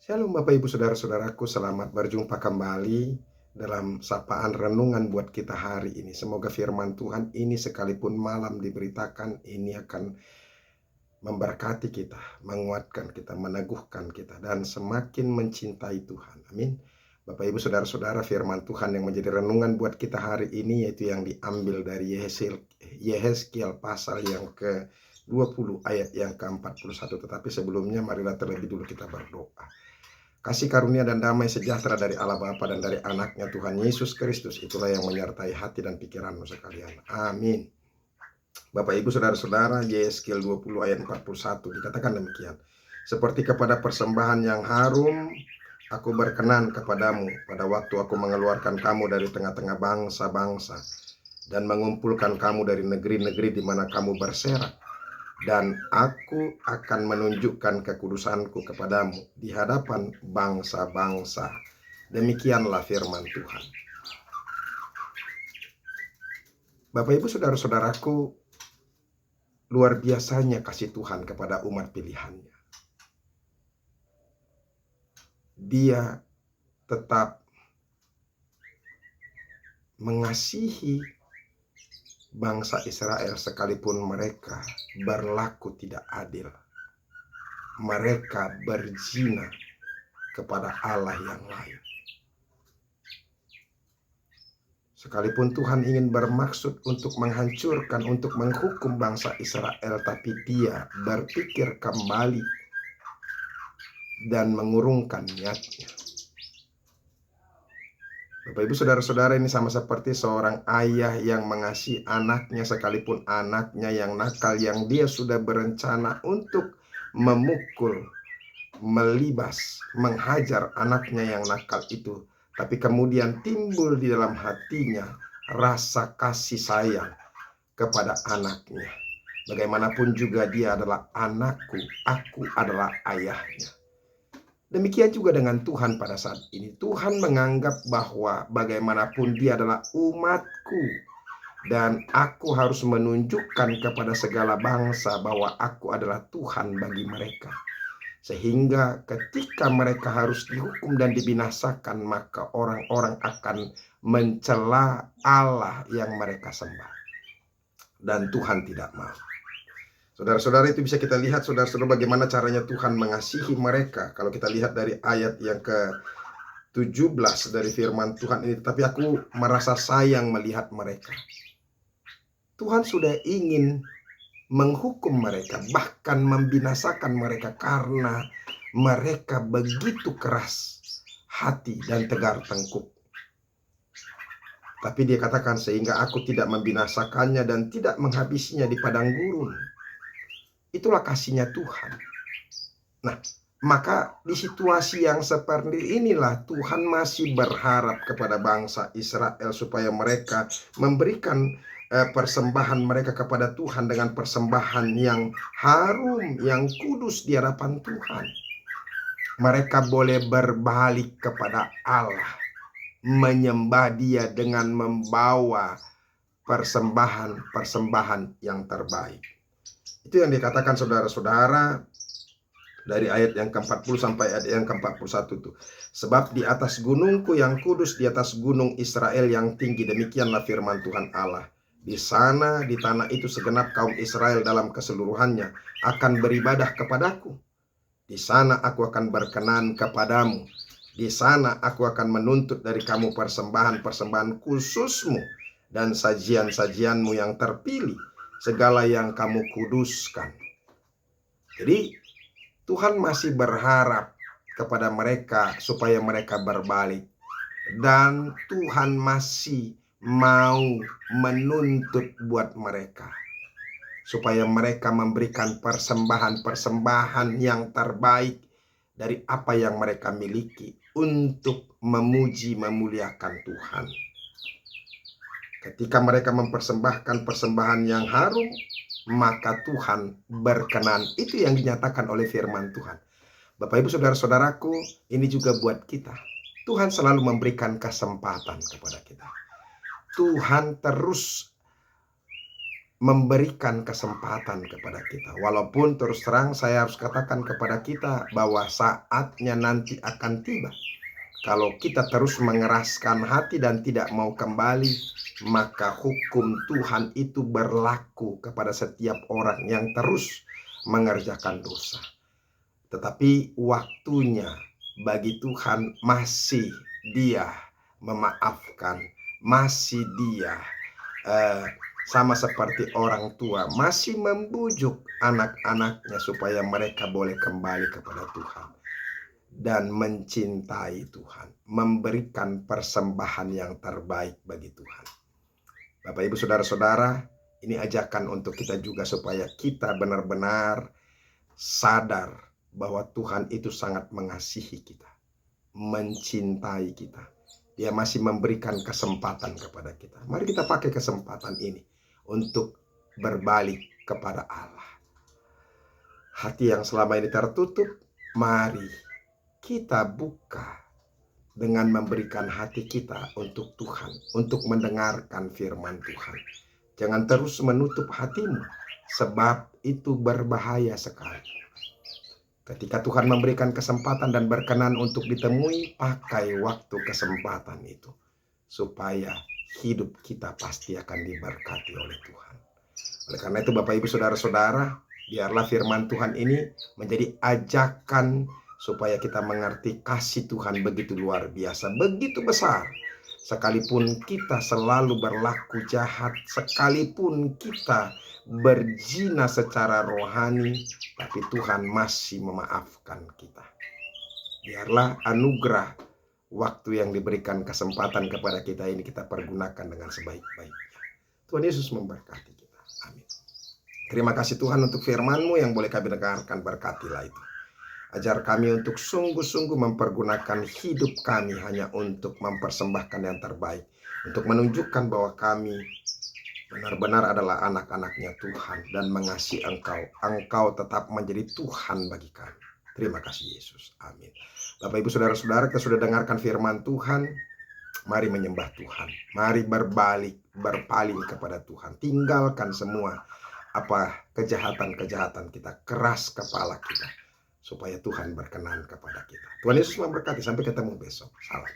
Shalom Bapak Ibu Saudara-saudaraku, selamat berjumpa kembali dalam sapaan renungan buat kita hari ini. Semoga firman Tuhan ini sekalipun malam diberitakan, ini akan memberkati kita, menguatkan kita, meneguhkan kita, dan semakin mencintai Tuhan. Amin. Bapak Ibu Saudara-saudara, firman Tuhan yang menjadi renungan buat kita hari ini yaitu yang diambil dari Yehezkiel pasal yang ke-20 ayat yang ke-41. Tetapi sebelumnya marilah terlebih dulu kita berdoa. Kasih karunia dan damai sejahtera dari Allah Bapa dan dari anaknya Tuhan Yesus Kristus, itulah yang menyertai hati dan pikiranmu sekalian. Amin. Bapak Ibu Saudara-saudara, Yehezkiel 20 ayat 41 dikatakan demikian. Seperti kepada persembahan yang harum, aku berkenan kepadamu pada waktu aku mengeluarkan kamu dari tengah-tengah bangsa-bangsa dan mengumpulkan kamu dari negeri-negeri di mana kamu berserak. Dan aku akan menunjukkan kekudusanku kepadamu di hadapan bangsa-bangsa. Demikianlah firman Tuhan. Bapak Ibu Saudara-saudaraku, luar biasanya kasih Tuhan kepada umat pilihannya. Dia tetap mengasihi bangsa Israel sekalipun mereka berlaku tidak adil. Mereka berzina kepada Allah yang lain. Sekalipun Tuhan ingin bermaksud untuk menghancurkan, untuk menghukum bangsa Israel, tapi dia berpikir kembali dan mengurungkan niatnya. Bapak Ibu Saudara-saudara, ini sama seperti seorang ayah yang mengasihi anaknya sekalipun anaknya yang nakal, yang dia sudah berencana untuk memukul, melibas, menghajar anaknya yang nakal itu. Tapi kemudian timbul di dalam hatinya rasa kasih sayang kepada anaknya. Bagaimanapun juga dia adalah anakku, aku adalah ayahnya. Demikian juga dengan Tuhan pada saat ini. Tuhan menganggap bahwa bagaimanapun dia adalah umatku, dan aku harus menunjukkan kepada segala bangsa bahwa aku adalah Tuhan bagi mereka. Sehingga ketika mereka harus dihukum dan dibinasakan, maka orang-orang akan mencela Allah yang mereka sembah. Dan Tuhan tidak mau. Saudara-saudara, itu bisa kita lihat, saudara-saudara, bagaimana caranya Tuhan mengasihi mereka. Kalau kita lihat dari ayat yang ke-17 dari firman Tuhan ini, tapi aku merasa sayang melihat mereka. Tuhan sudah ingin menghukum mereka, bahkan membinasakan mereka karena mereka begitu keras hati dan tegar tengkuk. Tapi dia katakan, sehingga aku tidak membinasakannya dan tidak menghabisinya di padang gurun. Itulah kasihnya Tuhan. Nah, maka di situasi yang seperti inilah Tuhan masih berharap kepada bangsa Israel supaya mereka memberikan persembahan mereka kepada Tuhan dengan persembahan yang harum, yang kudus di hadapan Tuhan. Mereka boleh berbalik kepada Allah, menyembah Dia dengan membawa persembahan yang terbaik. Itu yang dikatakan saudara-saudara dari ayat yang ke-40 sampai ayat yang ke-41 itu. Sebab di atas gunungku yang kudus, di atas gunung Israel yang tinggi, demikianlah firman Tuhan Allah. Di sana, di tanah itu segenap kaum Israel dalam keseluruhannya akan beribadah kepadaku. Di sana aku akan berkenan kepadamu. Di sana aku akan menuntut dari kamu persembahan-persembahan khususmu dan sajian-sajianmu yang terpilih, segala yang kamu kuduskan. Jadi Tuhan masih berharap kepada mereka supaya mereka berbalik. Dan Tuhan masih mau menuntut buat mereka supaya mereka memberikan persembahan-persembahan yang terbaik dari apa yang mereka miliki untuk memuji, memuliakan Tuhan. Ketika mereka mempersembahkan persembahan yang harum, maka Tuhan berkenan. Itu yang dinyatakan oleh firman Tuhan. Bapak Ibu Saudara-saudaraku, ini juga buat kita. Tuhan selalu memberikan kesempatan kepada kita. Tuhan terus memberikan kesempatan kepada kita. Walaupun terus terang saya harus katakan kepada kita bahwa saatnya nanti akan tiba. Kalau kita terus mengeraskan hati dan tidak mau kembali, maka hukum Tuhan itu berlaku kepada setiap orang yang terus mengerjakan dosa. Tetapi waktunya bagi Tuhan masih Dia memaafkan, masih Dia sama seperti orang tua masih membujuk anak-anaknya supaya mereka boleh kembali kepada Tuhan dan mencintai Tuhan, memberikan persembahan yang terbaik bagi Tuhan. Bapak Ibu Saudara-saudara, ini ajakan untuk kita juga supaya kita benar-benar sadar bahwa Tuhan itu sangat mengasihi kita, mencintai kita. Dia masih memberikan kesempatan kepada kita. Mari kita pakai kesempatan ini untuk berbalik kepada Allah. Hati yang selama ini tertutup, mari kita buka dengan memberikan hati kita untuk Tuhan, untuk mendengarkan firman Tuhan. Jangan terus menutup hatimu, sebab itu berbahaya sekali. Ketika Tuhan memberikan kesempatan dan berkenan untuk ditemui, pakai waktu kesempatan itu, supaya hidup kita pasti akan diberkati oleh Tuhan. Oleh karena itu Bapak Ibu Saudara-saudara, biarlah firman Tuhan ini menjadi ajakan supaya kita mengerti kasih Tuhan begitu luar biasa, begitu besar. Sekalipun kita selalu berlaku jahat, sekalipun kita berzina secara rohani, tapi Tuhan masih memaafkan kita. Biarlah anugerah waktu yang diberikan kesempatan kepada kita ini kita pergunakan dengan sebaik-baiknya. Tuhan Yesus memberkati kita. Amin. Terima kasih Tuhan untuk firman-Mu yang boleh kami dengarkan, berkatilah itu. Ajar kami untuk sungguh-sungguh mempergunakan hidup kami hanya untuk mempersembahkan yang terbaik, untuk menunjukkan bahwa kami benar-benar adalah anak-anaknya Tuhan dan mengasihi Engkau. Engkau tetap menjadi Tuhan bagi kami. Terima kasih Yesus. Amin. Bapak Ibu Saudara-saudara, kita sudah dengarkan firman Tuhan. Mari menyembah Tuhan. Mari berbalik, berpaling kepada Tuhan. Tinggalkan semua kejahatan-kejahatan kita, keras kepala kita, supaya Tuhan berkenan kepada kita. Tuhan Yesus memberkati. Sampai ketemu besok. Salam.